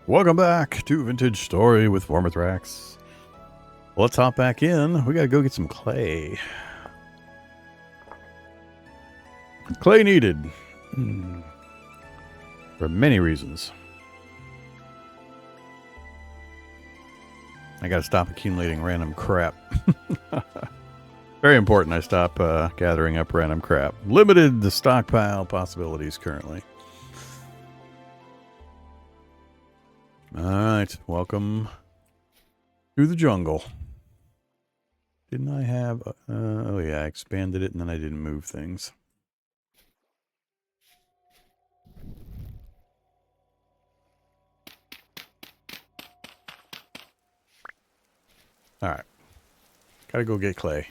Welcome back to Vintage Story with Vormithrax. Let's hop back in. We gotta go get some clay. Clay needed. For many reasons. I gotta stop accumulating random crap. Very important I stop gathering up random crap. Limited the stockpile possibilities currently. Alright, welcome to the jungle. Didn't I have... oh yeah, I expanded it and then I didn't move things. Alright. Gotta go get clay.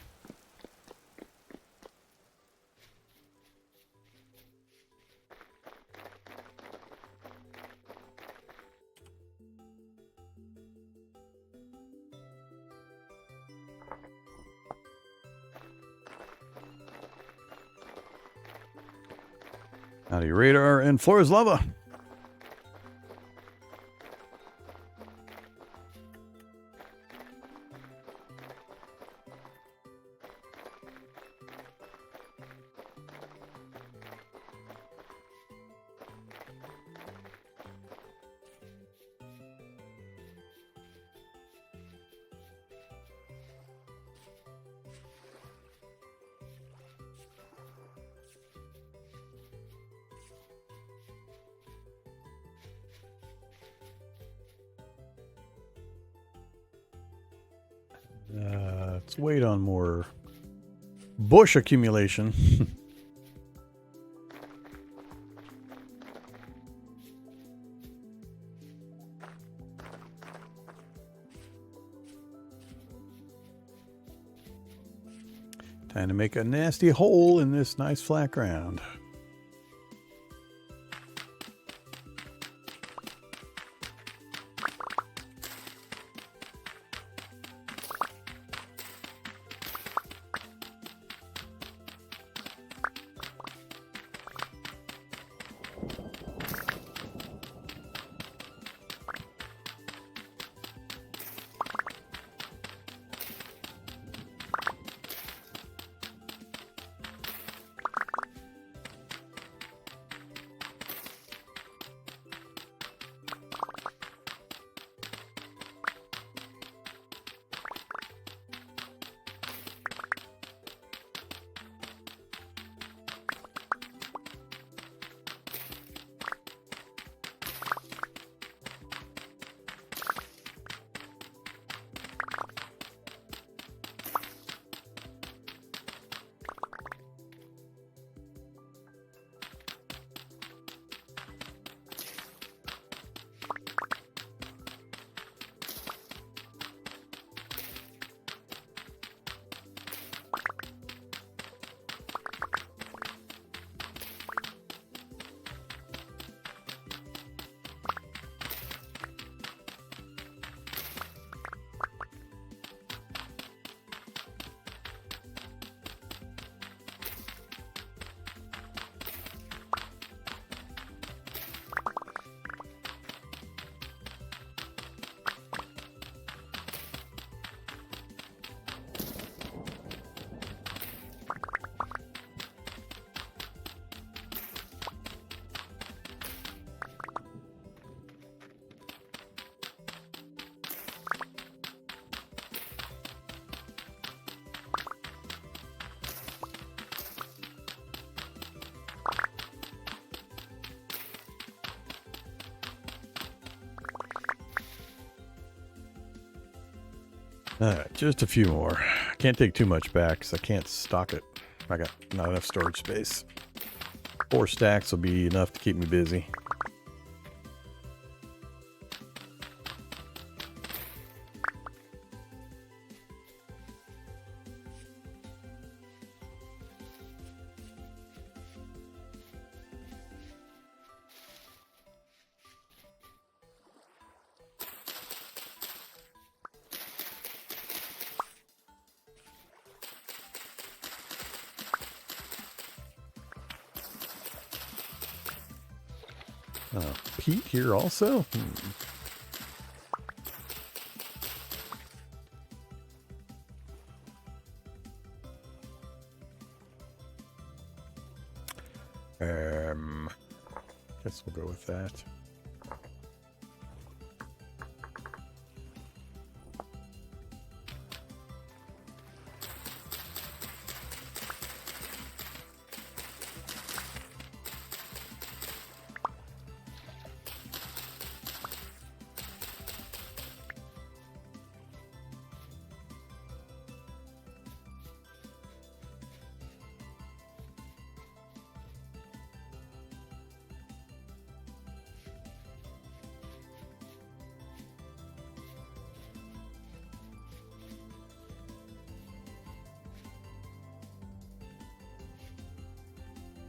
Howdy radar and floor is lava. Let's wait on more bush accumulation. Time to make a nasty hole in this nice flat ground. Just a few more. Can't take too much back because I can't stock it. I got not enough storage space. 4 stacks will be enough to keep me busy. Peat here also? Guess we'll go with that.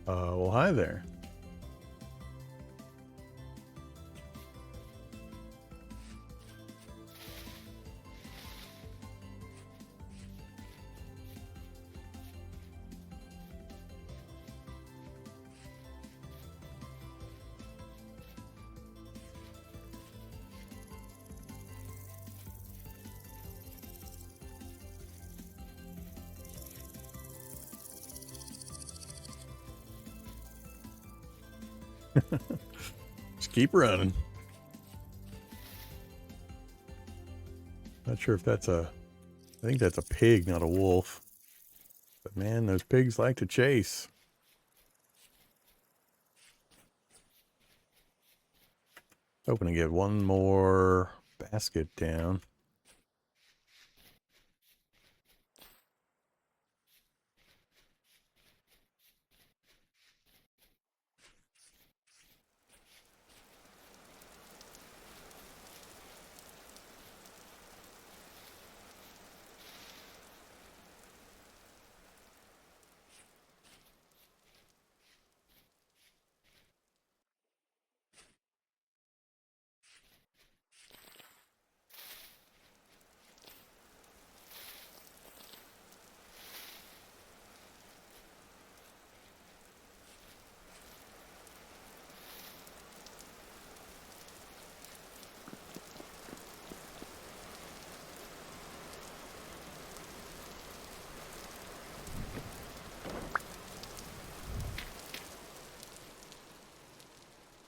Well, hi there. Just keep running. Not sure if that's a... I think that's a pig, not a wolf. But man, those pigs like to chase. Hoping to get one more basket down.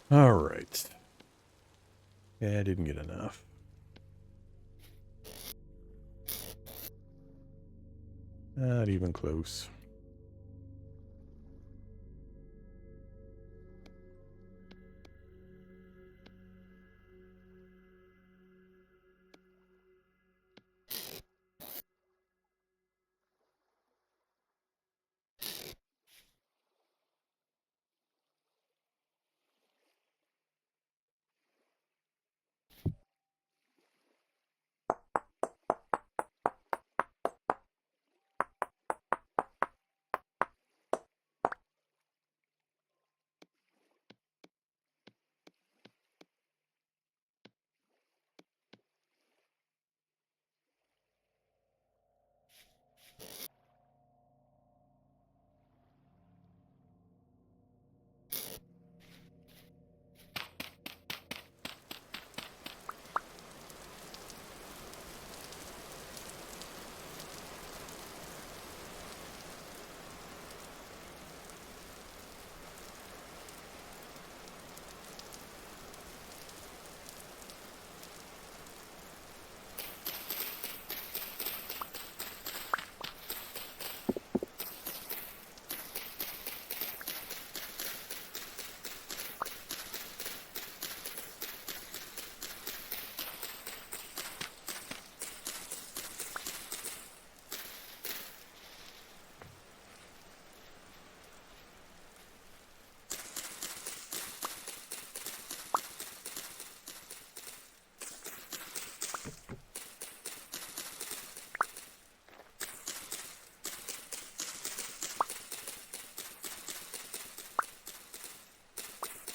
All right. Yeah, I didn't get enough. Not even close.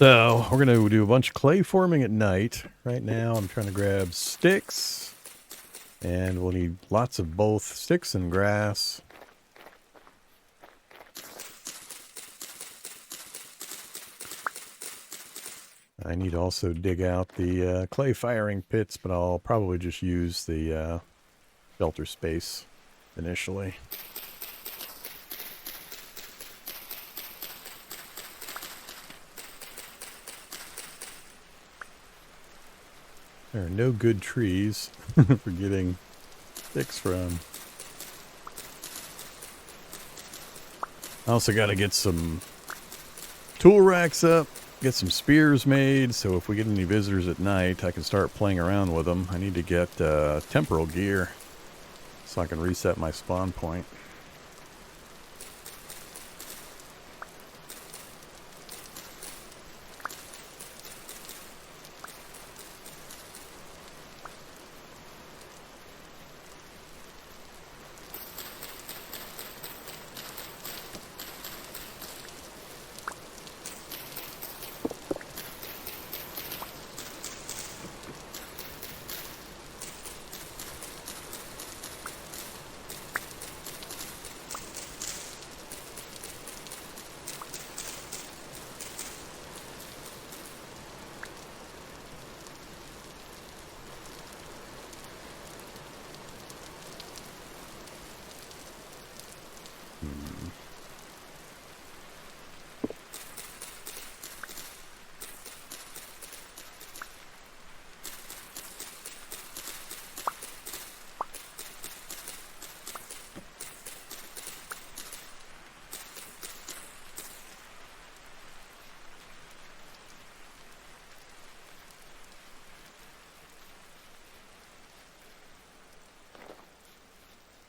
So we're going to do a bunch of clay forming at night. Right now I'm trying to grab sticks, and we'll need lots of both sticks and grass. I need to also dig out the clay firing pits, but I'll probably just use the shelter space initially. There are no good trees for getting sticks from. I also got to get some tool racks up, get some spears made, so if we get any visitors at night, I can start playing around with them. I need to get temporal gear so I can reset my spawn point.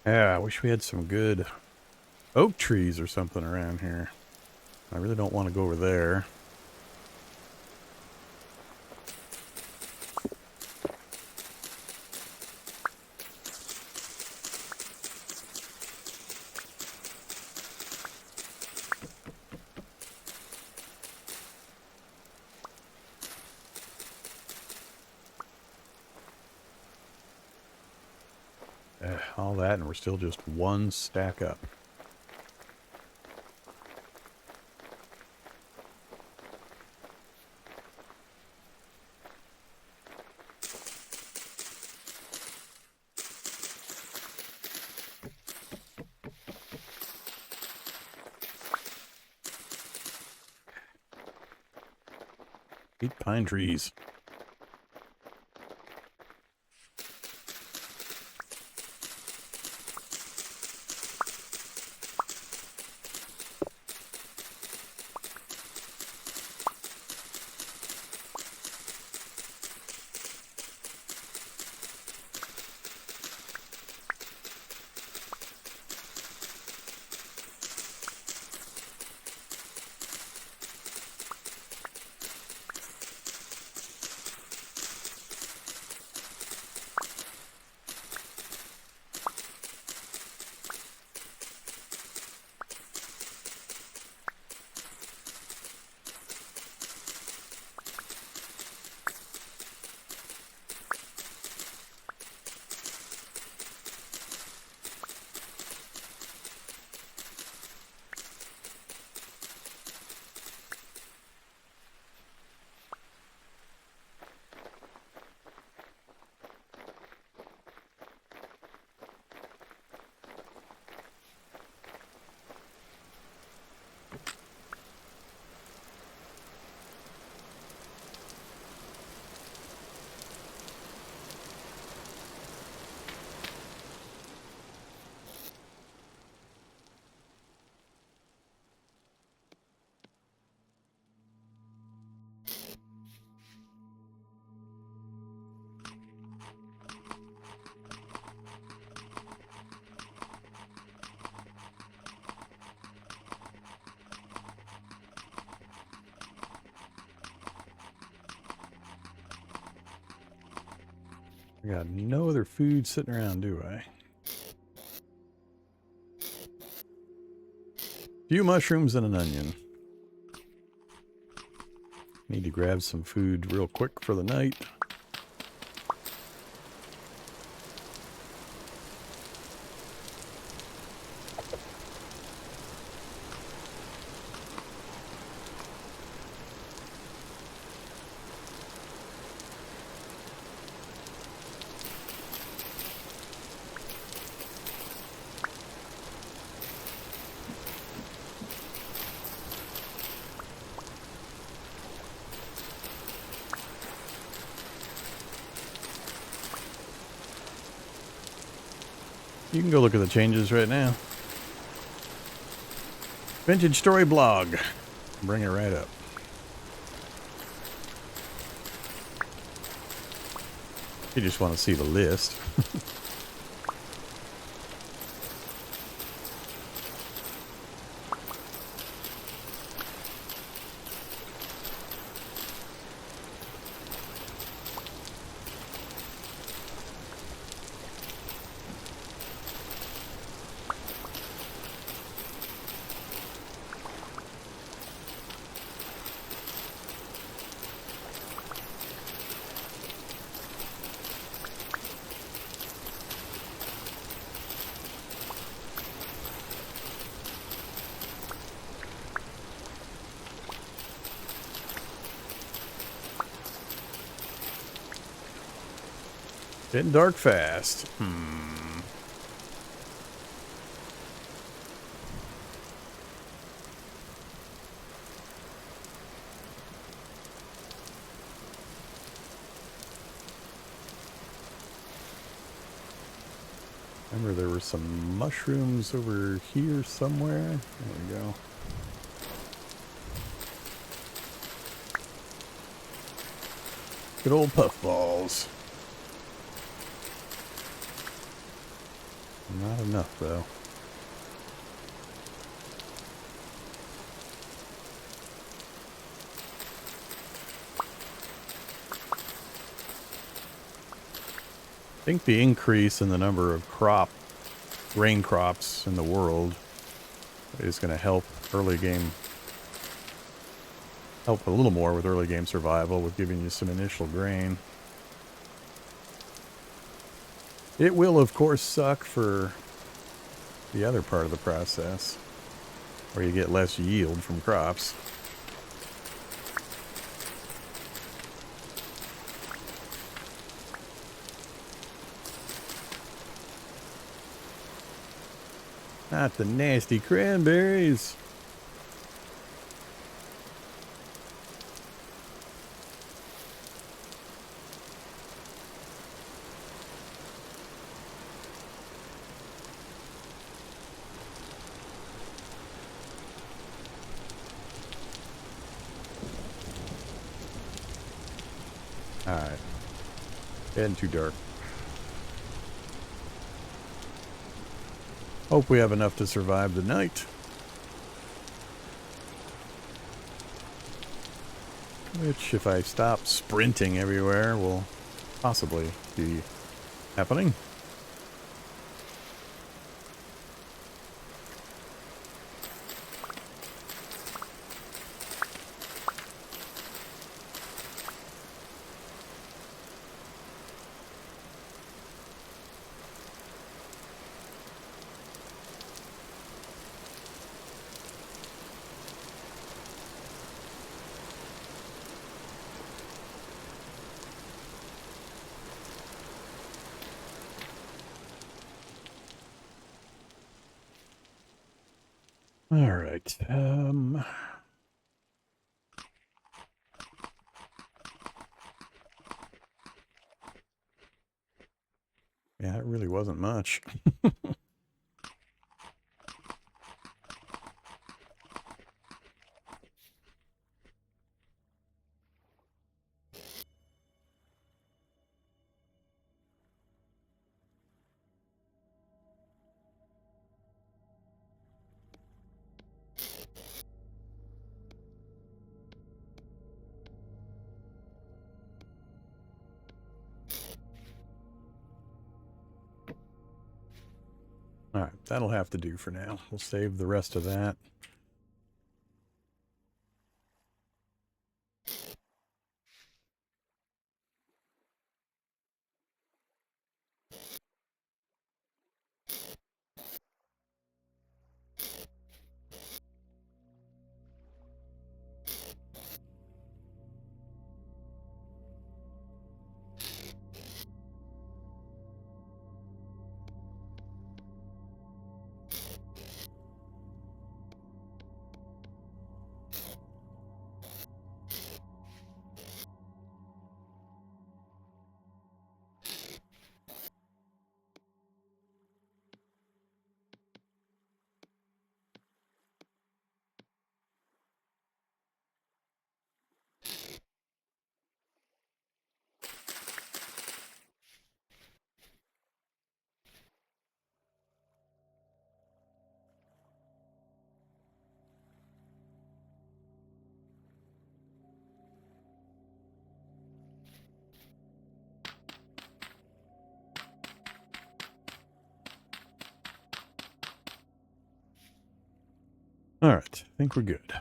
Yeah, I wish we had some good oak trees or something around here. I really don't want to go over there. All that, and we're still just one stack up. Eat pine trees. I got no other food sitting around, do I? Few mushrooms and an onion. Need to grab some food real quick for the night. You can go look at the changes right now. Vintage Story Blog. Bring it right up. You just want to see the list. Getting dark fast. Remember there were some mushrooms over here somewhere. There we go. Good old puffballs. Not enough, though. I think the increase in the number of rain crops in the world is going to help early game, help a little more with early game survival with giving you some initial grain. It will, of course, suck for the other part of the process, where you get less yield from crops. Not the nasty cranberries. Alright. Getting too dark. Hope we have enough to survive the night. Which, if I stop sprinting everywhere, will possibly be happening. All right. Yeah, it really wasn't much. All right, that'll have to do for now. We'll save the rest of that. All right, I think we're good.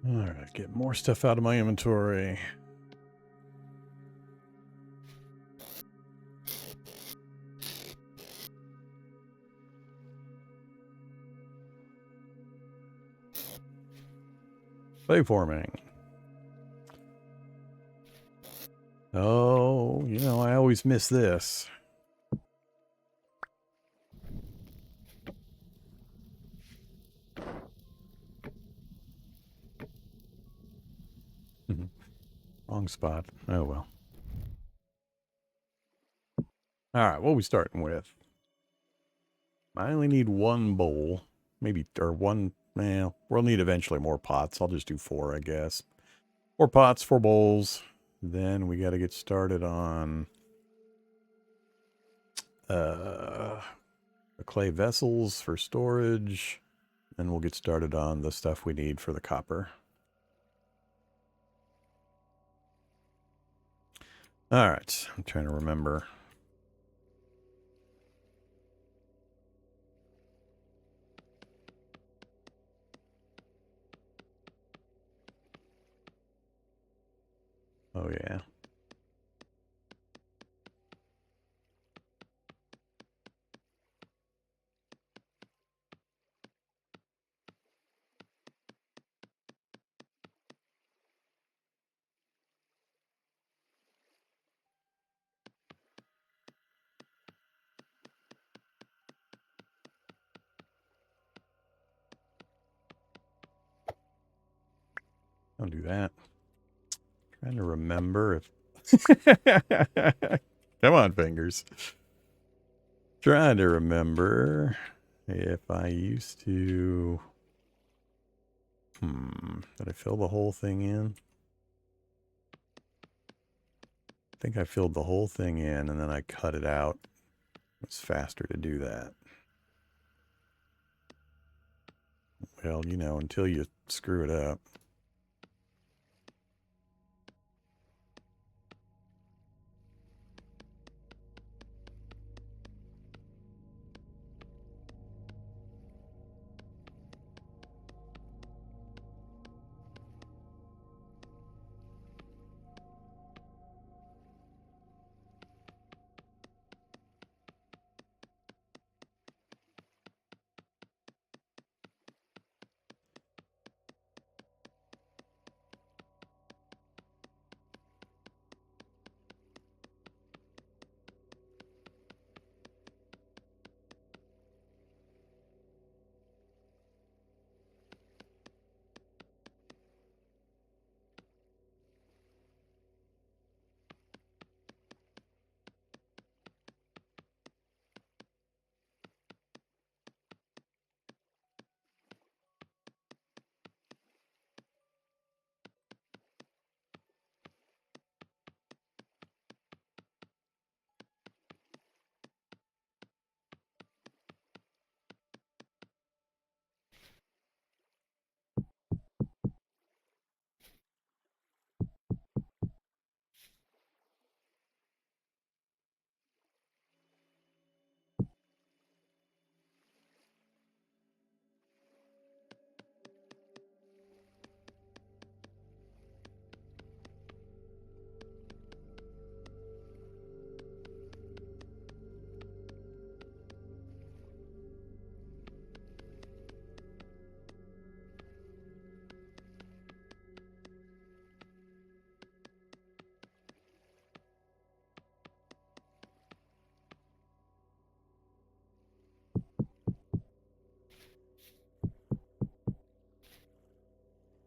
All right, get more stuff out of my inventory. Waveforming. Oh, you know, I always miss this. Wrong spot. Oh, well. All right, what are we starting with? I only need one bowl. Maybe, or one, well, we'll need eventually more pots. I'll just do 4, I guess. 4 pots, 4 bowls. Then we got to get started on the clay vessels for storage. Then we'll get started on the stuff we need for the copper. All right, I'm trying to remember. Oh, yeah. Don't do that. Trying to remember if... Come on, fingers. Trying to remember if I used to... Did I fill the whole thing in? I think I filled the whole thing in and then I cut it out. It's faster to do that. Well, you know, until you screw it up.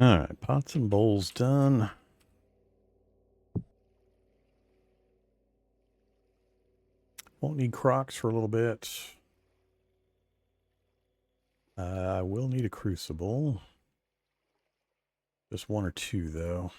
Alright, pots and bowls done. Won't need crocks for a little bit. I will need a crucible. Just one or two, though.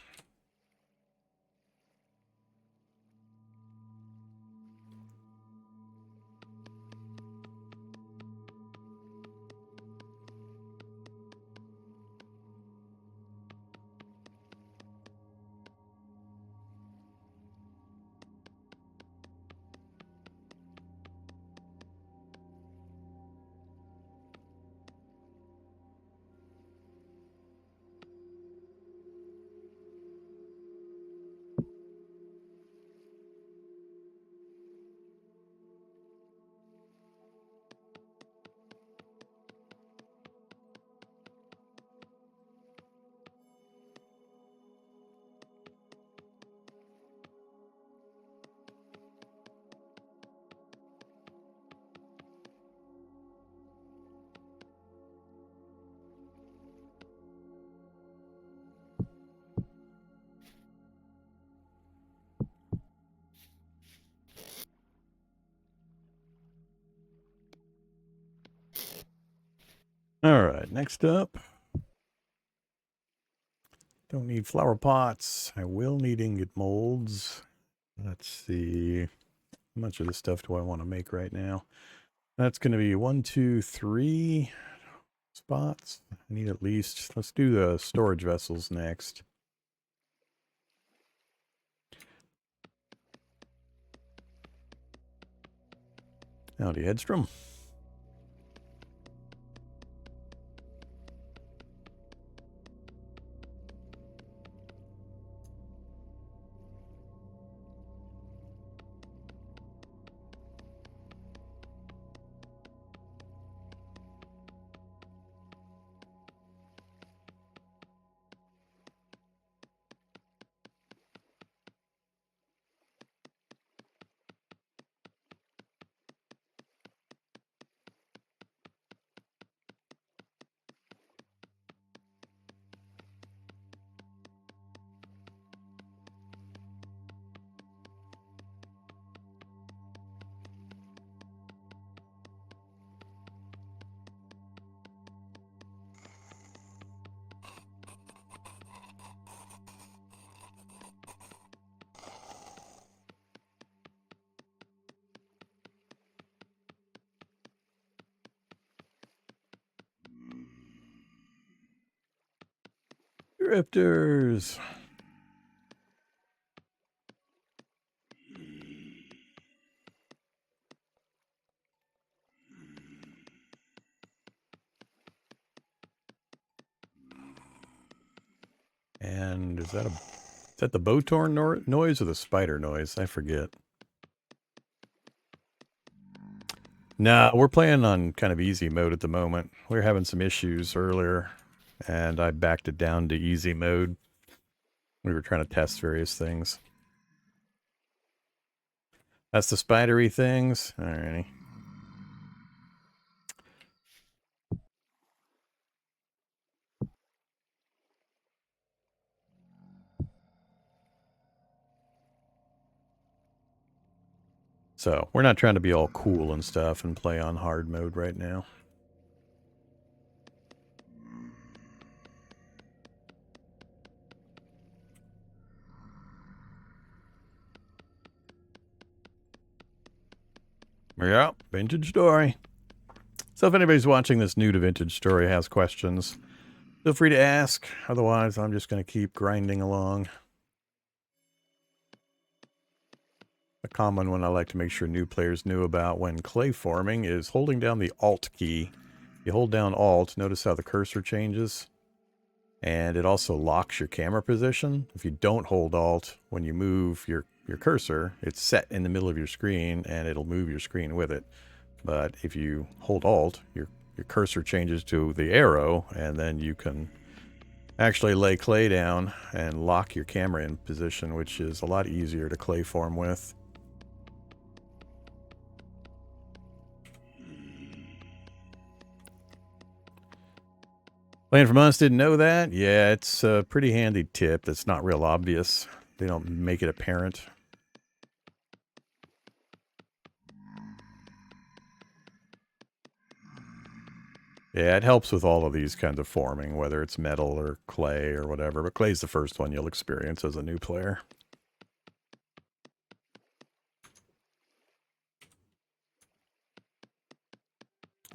Alright, next up. Don't need flower pots. I will need ingot molds. Let's see. How much of this stuff do I want to make right now? That's going to be 1, 2, 3 spots. I need at least, let's do the storage vessels next. Howdy, Edstrom. Drifters. And is that the Botorn noise or the spider noise? I forget. Nah, we're playing on kind of easy mode at the moment. We were having some issues earlier, and I backed it down to easy mode. We were trying to test various things. That's the spidery things. Alrighty. So, we're not trying to be all cool and stuff and play on hard mode right now. Yeah, Vintage Story. So if anybody's watching this new to Vintage Story has questions, feel free to ask. Otherwise, I'm just going to keep grinding along. A common one I like to make sure new players knew about when clay forming is holding down the Alt key. You hold down Alt, notice how the cursor changes. And it also locks your camera position. If you don't hold Alt, when you move your cursor, it's set in the middle of your screen and it'll move your screen with it. But if you hold Alt, your cursor changes to the arrow, and then you can actually lay clay down and lock your camera in position, which is a lot easier to clay form with. Playing from us didn't know that? Yeah, it's a pretty handy tip that's not real obvious. They don't make it apparent. Yeah, it helps with all of these kinds of forming, whether it's metal or clay or whatever. But clay's the first one you'll experience as a new player.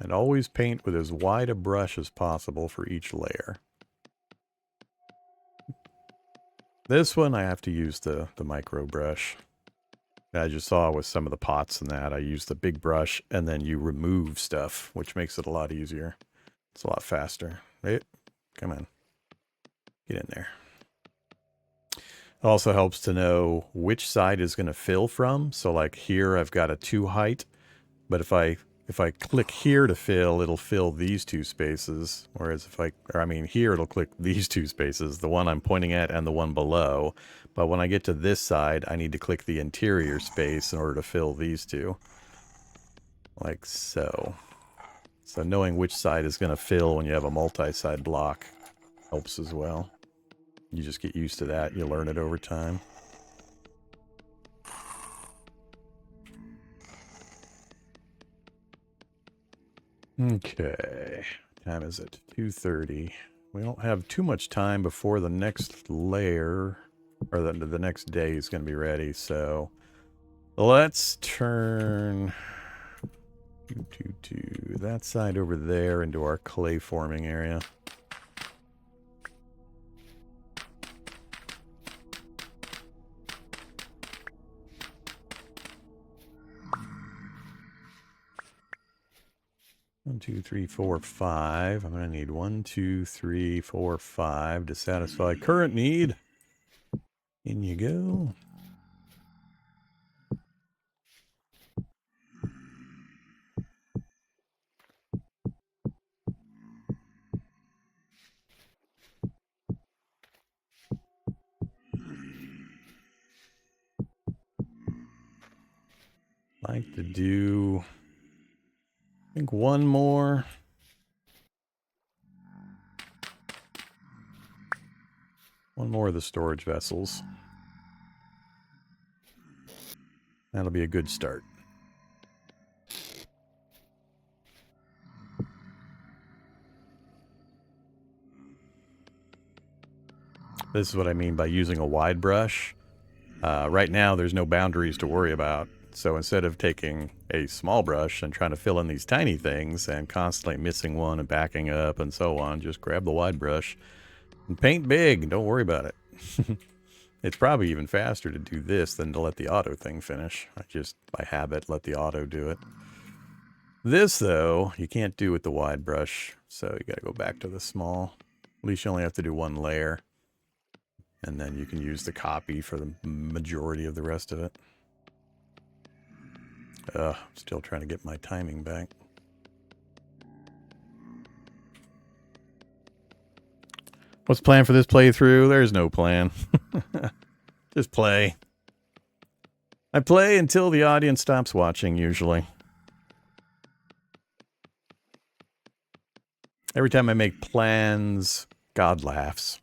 And always paint with as wide a brush as possible for each layer. This one I have to use the micro brush. As you saw with some of the pots and that, I use the big brush and then you remove stuff, which makes it a lot easier. It's a lot faster. Hey, come on. Get in there. It also helps to know which side is going to fill from. So like here I've got a 2 height, but if I click here to fill, it'll fill these 2 spaces. Whereas here it'll click these 2 spaces, the one I'm pointing at and the one below. But when I get to this side, I need to click the interior space in order to fill these 2. Like so. So knowing which side is going to fill when you have a multi-side block helps as well. You just get used to that. You learn it over time. Okay. Time is it? 2:30. We don't have too much time before the next layer, or the next day is going to be ready. So let's turn that side over there into our clay forming area. One, 2, 3, 4, 5. I'm going to need 1, 2, 3, 4, 5 to satisfy current need. In you go. Like to do, I think, one more. One more of the storage vessels. That'll be a good start. This is what I mean by using a wide brush. Right now, there's no boundaries to worry about. So instead of taking a small brush and trying to fill in these tiny things and constantly missing one and backing up and so on, just grab the wide brush and paint big. Don't worry about it. It's probably even faster to do this than to let the auto thing finish. I just, by habit, let the auto do it. This, though, you can't do with the wide brush, so you got to go back to the small. At least you only have to do one layer. And then you can use the copy for the majority of the rest of it. Still trying to get my timing back. What's the plan for this playthrough? There's no plan. Just play. I play until the audience stops watching, usually. Every time I make plans, God laughs.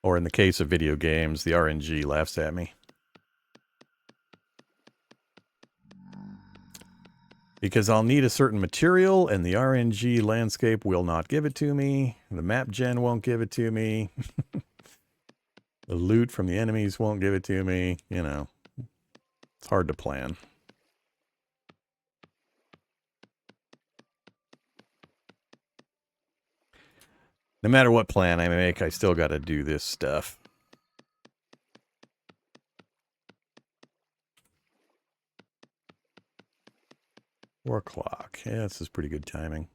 Or in the case of video games, the RNG laughs at me. Because I'll need a certain material, and the RNG landscape will not give it to me. The map gen won't give it to me. The loot from the enemies won't give it to me. You know, it's hard to plan. No matter what plan I make, I still got to do this stuff. Four o'clock. Yeah, this is pretty good timing.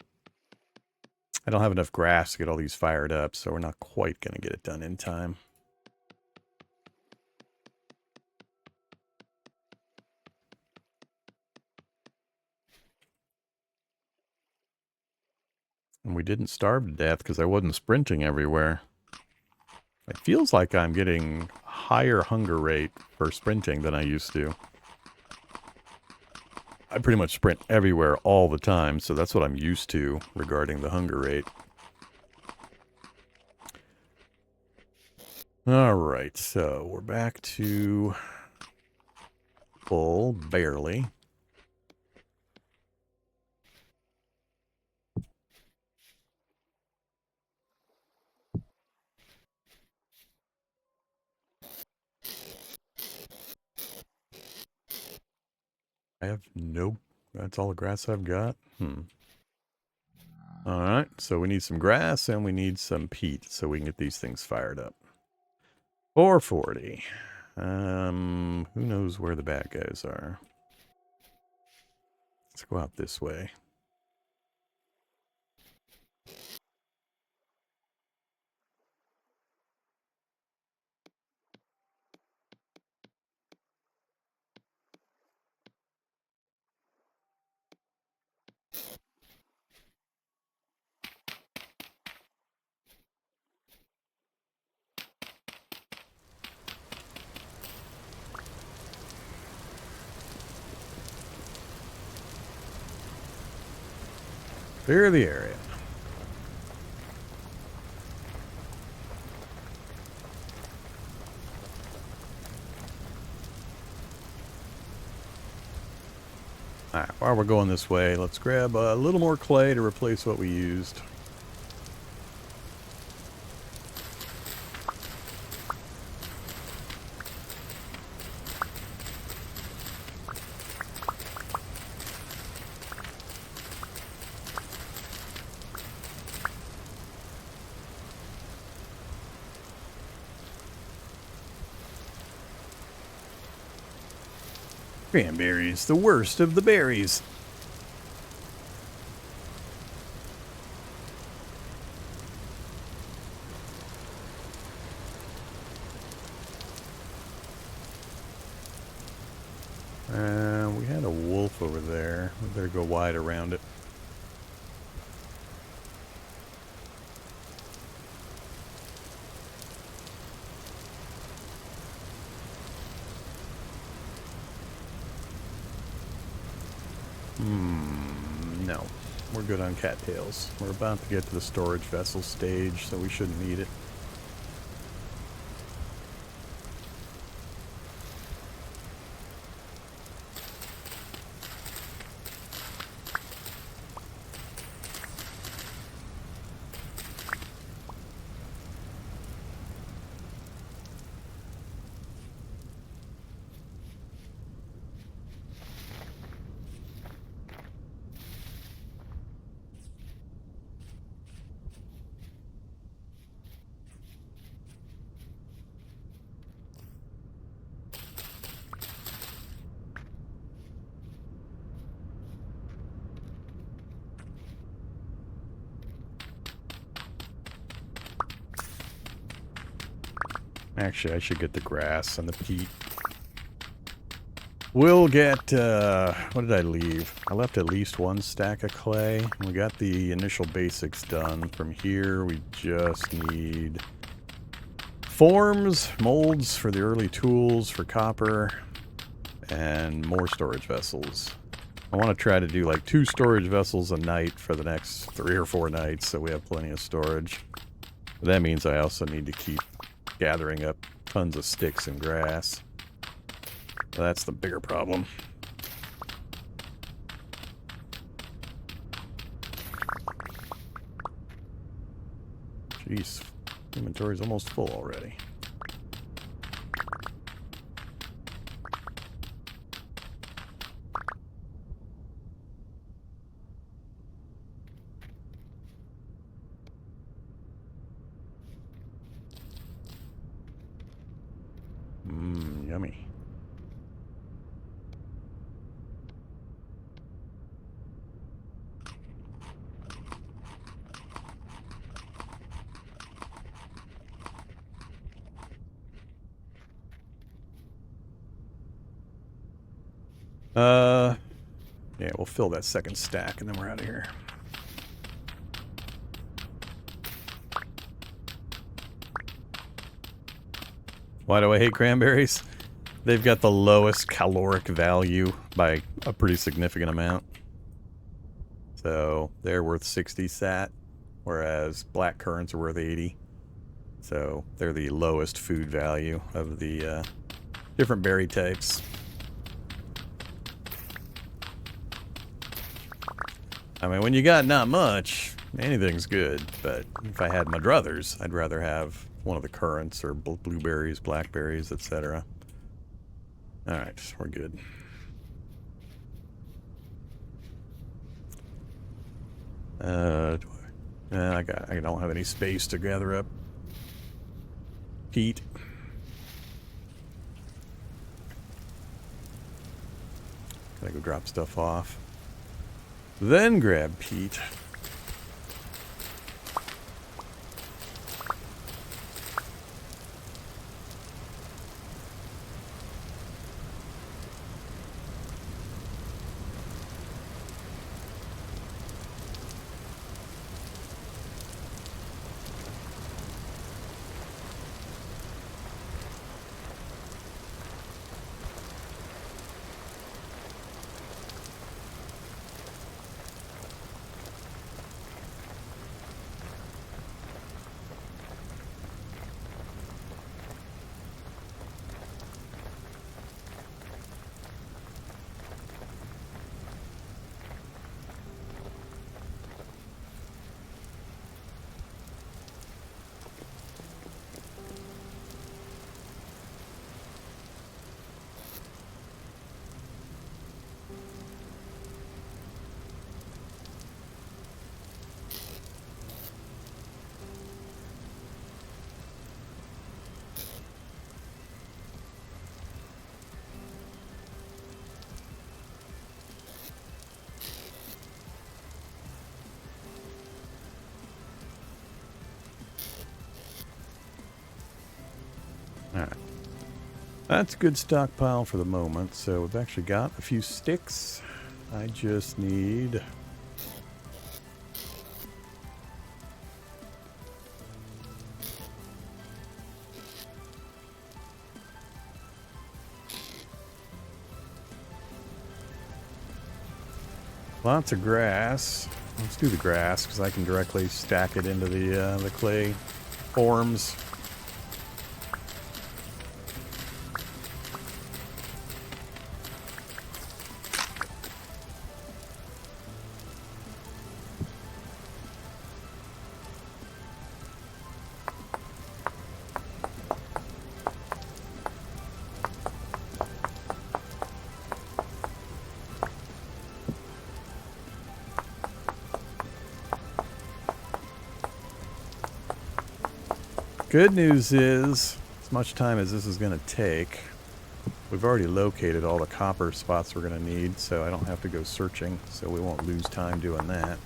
I don't have enough grass to get all these fired up, so we're not quite going to get it done in time. And we didn't starve to death because I wasn't sprinting everywhere. It feels like I'm getting a higher hunger rate for sprinting than I used to. I pretty much sprint everywhere all the time, so that's what I'm used to regarding the hunger rate. Alright, so we're back to full, barely. I have no... That's all the grass I've got? Alright, so we need some grass and we need some peat so we can get these things fired up. 440. Who knows where the bad guys are? Let's go out this way. Clear the area. Alright, while we're going this way, let's grab a little more clay to replace what we used. Cranberries, the worst of the berries. We had a wolf over there. We better go wide around it. No. We're good on cattails. We're about to get to the storage vessel stage, so we shouldn't need it. Actually, I should get the grass and the peat. We'll get, what did I leave? I left at least one stack of clay. We got the initial basics done. From here, we just need forms, molds for the early tools for copper, and more storage vessels. I want to try to do like 2 storage vessels a night for the next 3 or 4 nights so we have plenty of storage. But that means I also need to keep gathering up tons of sticks and grass. So that's the bigger problem. Jeez, inventory's almost full already. Yummy. Yeah, we'll fill that second stack and then we're out of here. Why do I hate cranberries? They've got the lowest caloric value by a pretty significant amount. So they're worth 60 sat, whereas black currants are worth 80. So they're the lowest food value of the different berry types. I mean, when you got not much, anything's good. But if I had my druthers, I'd rather have one of the currants or blueberries, blackberries, etc. Alright, we're good. I don't have any space to gather up peat. Gotta go drop stuff off. Then grab peat. Alright. That's a good stockpile for the moment. So we've actually got a few sticks. I just need... lots of grass. Let's do the grass because I can directly stack it into the clay forms. Good news is, as much time as this is going to take, we've already located all the copper spots we're going to need, so I don't have to go searching, so we won't lose time doing that.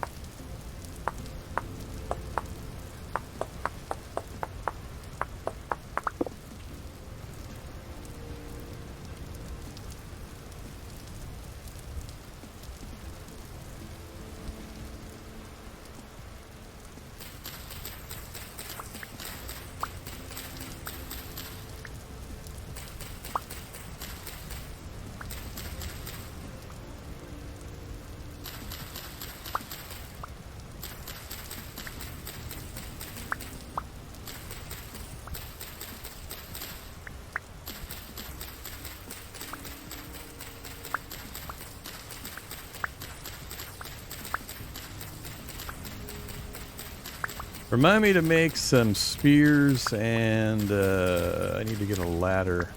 Remind me to make some spears, and I need to get a ladder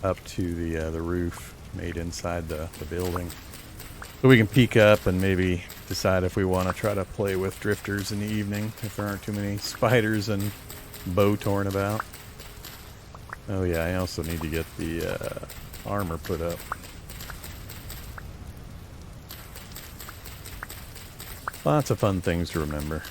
up to the roof made inside the building. So we can peek up and maybe decide if we want to try to play with drifters in the evening, if there aren't too many spiders and bow torn about. Oh yeah, I also need to get the armor put up. Lots of fun things to remember.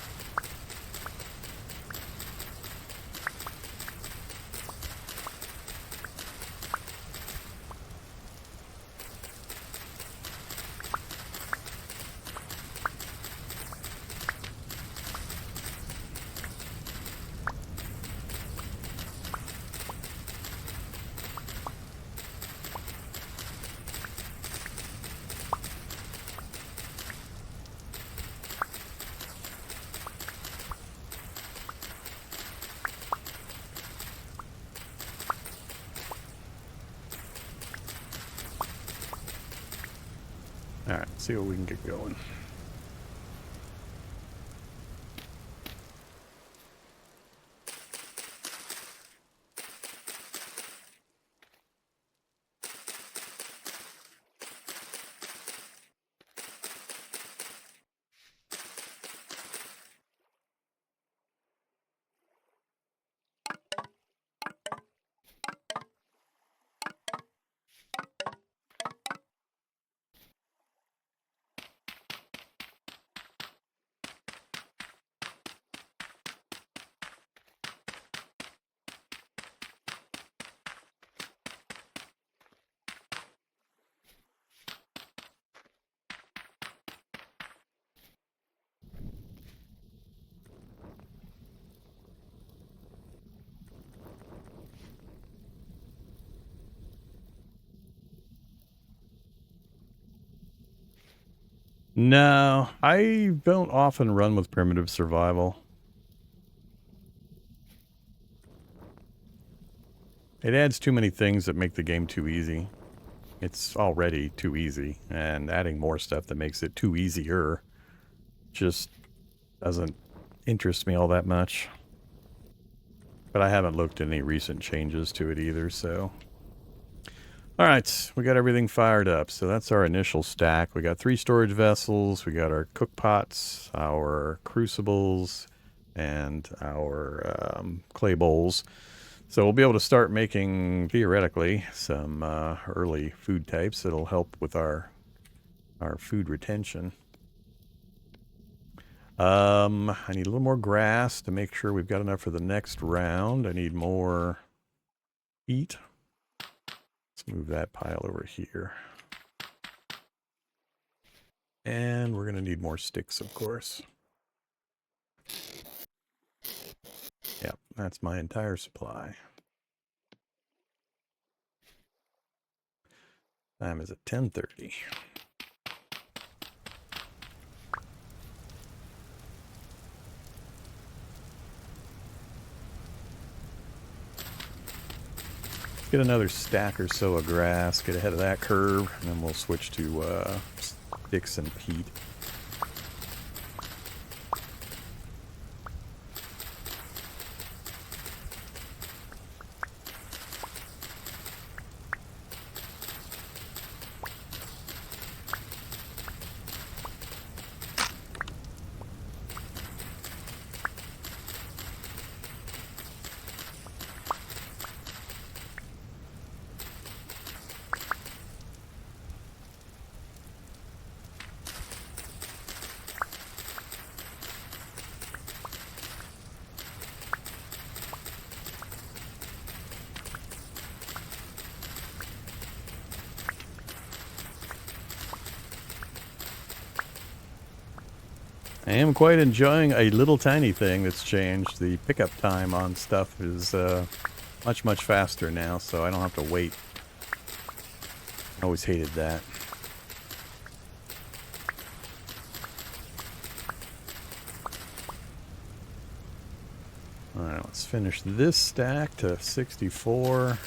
see what we can get going. No, I don't often run with primitive survival. It adds too many things that make the game too easy. It's already too easy, and adding more stuff that makes it too easier just doesn't interest me all that much. But I haven't looked at any recent changes to it either, so... Alright, we got everything fired up. So that's our initial stack. We got 3 storage vessels, we got our cook pots, our crucibles, and our clay bowls. So we'll be able to start making, theoretically, some early food types that'll help with our food retention. I need a little more grass to make sure we've got enough for the next round. I need more peat. Let's move that pile over here. And we're going to need more sticks, of course. Yep, that's my entire supply. Time is at 10:30. Get another stack or so of grass, get ahead of that curve, and then we'll switch to sticks and peat. I am quite enjoying a little tiny thing that's changed. The pickup time on stuff is much, much faster now, so I don't have to wait. I always hated that. Alright, let's finish this stack to 64.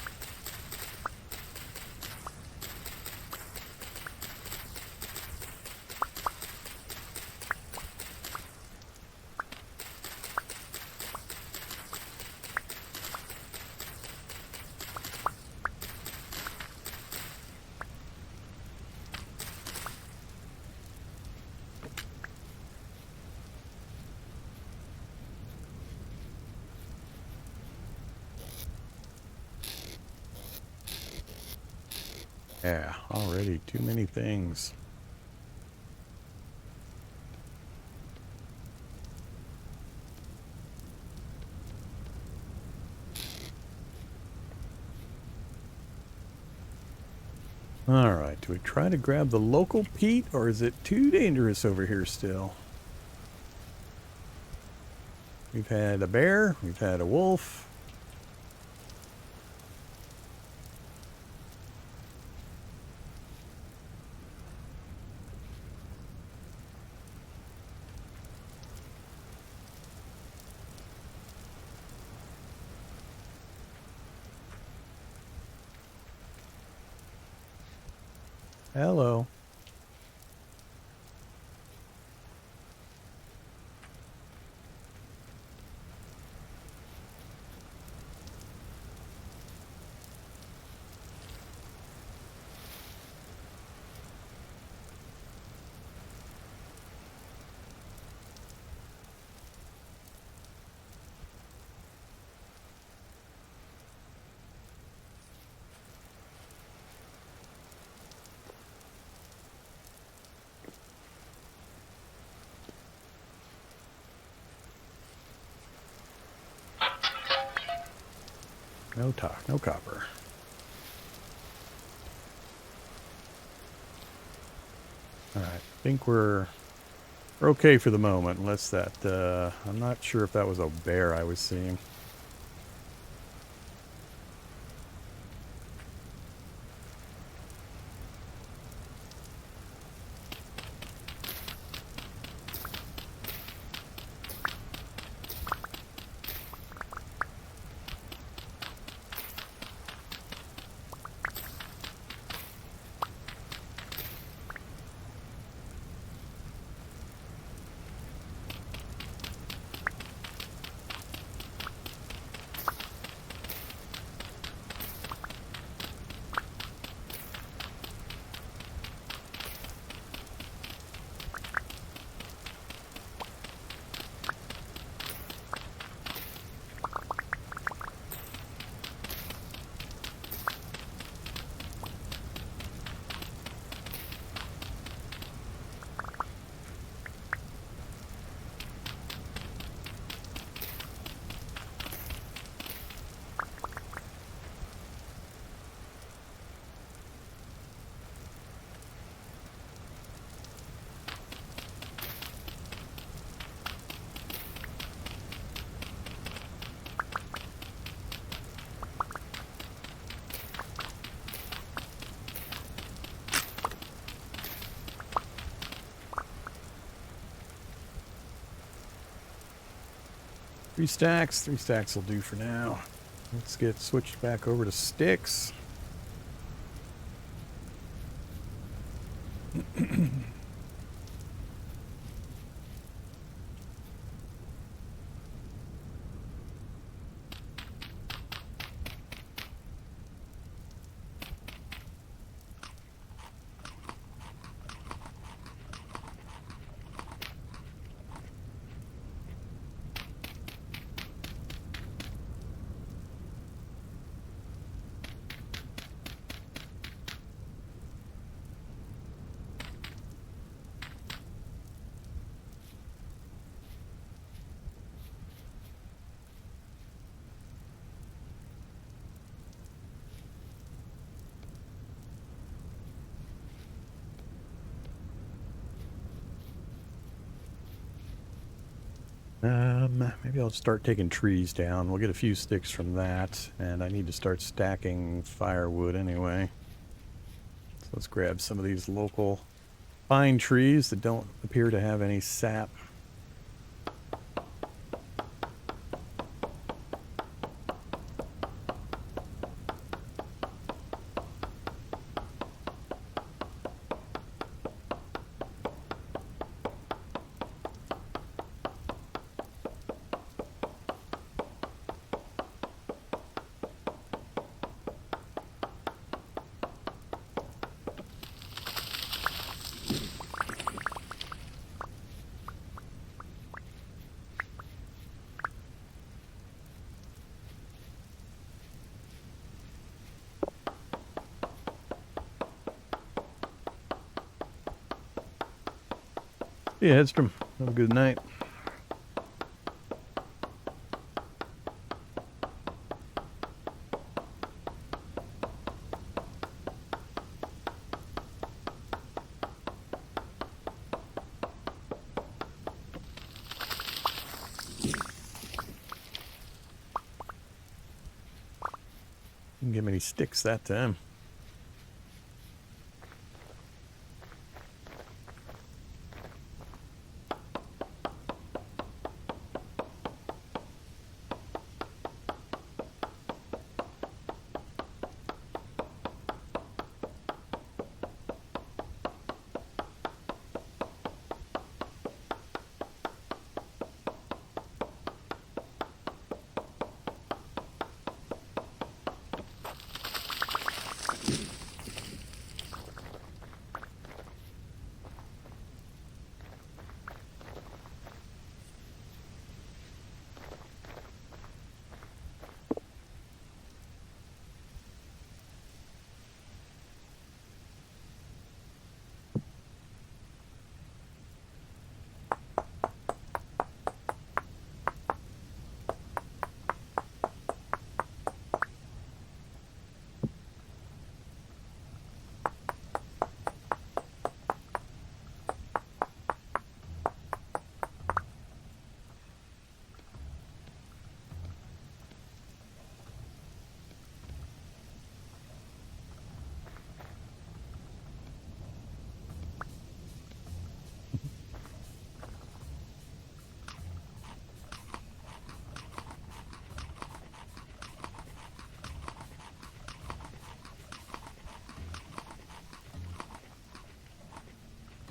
Yeah, already too many things. Alright, do we try to grab the local peat, or is it too dangerous over here still? We've had a bear, we've had a wolf. Hello. No talk, no copper. Alright, I think we're okay for the moment, unless that, I'm not sure if that was a bear I was seeing. Three stacks will do for now. Let's get switched back over to sticks. Maybe I'll start taking trees down. We'll get a few sticks from that, and I need to start stacking firewood anyway. So let's grab some of these local pine trees that don't appear to have any sap. Yeah, Hedstrom. Have a good night. Didn't get many sticks that time.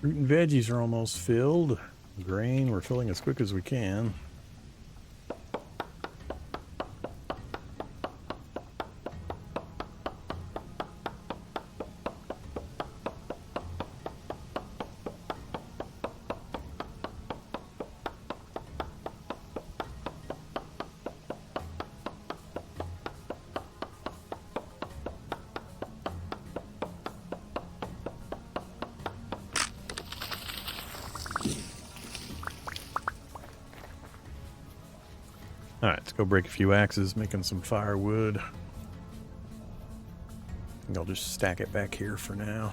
Fruit and veggies are almost filled. Grain, we're filling as quick as we can. Alright, let's go break a few axes, making some firewood. I think I'll just stack it back here for now.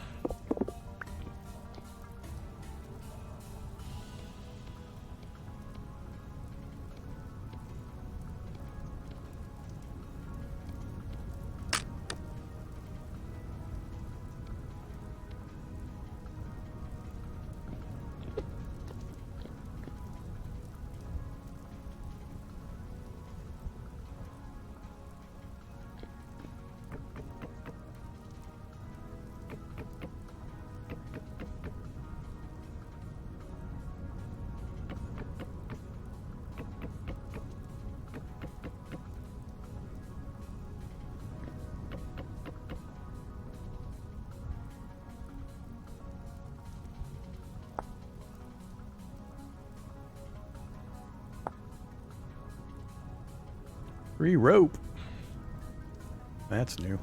Free rope. That's new.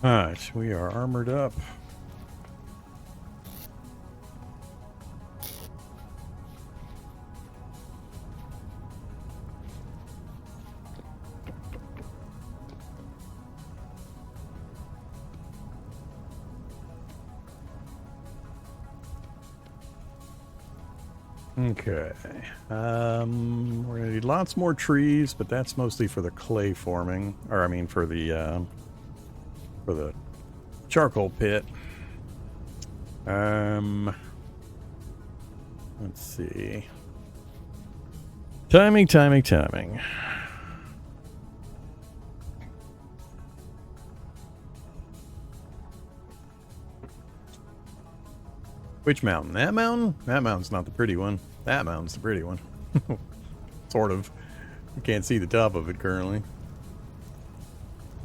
Alright, we are armored up. Okay. We're gonna need lots more trees, but that's mostly for the clay forming, or I mean for the charcoal pit. Let's see. Timing. Which mountain? That mountain? That mountain's not the pretty one. That mountain's the pretty one. Sort of. You can't see the top of it currently.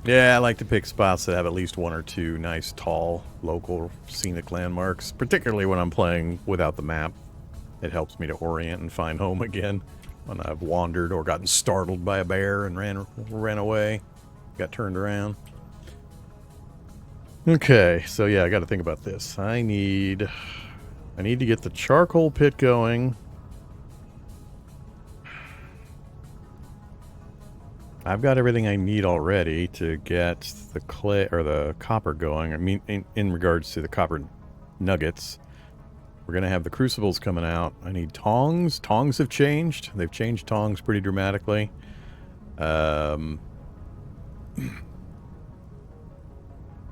Yeah, I like to pick spots that have at least one or two nice, tall, local scenic landmarks, particularly when I'm playing without the map. It helps me to orient and find home again when I've wandered or gotten startled by a bear and ran away, got turned around. Okay, so yeah, I got to think about this. I need to get the charcoal pit going. I've got everything I need already to get the clay or the copper going. I mean, in regards to the copper nuggets, we're going to have the crucibles coming out. I need tongs. Tongs have changed. They've changed tongs pretty dramatically. And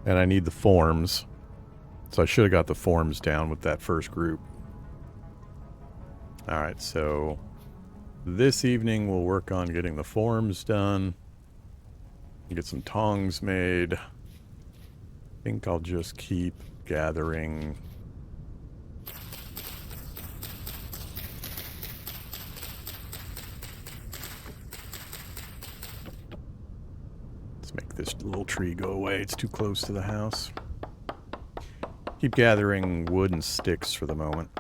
I need the forms. So I should have got the forms down with that first group. Alright, so this evening we'll work on getting the forms done. Get some tongs made. I think I'll just keep gathering. Let's make this little tree go away. It's too close to the house. Keep gathering wood and sticks for the moment.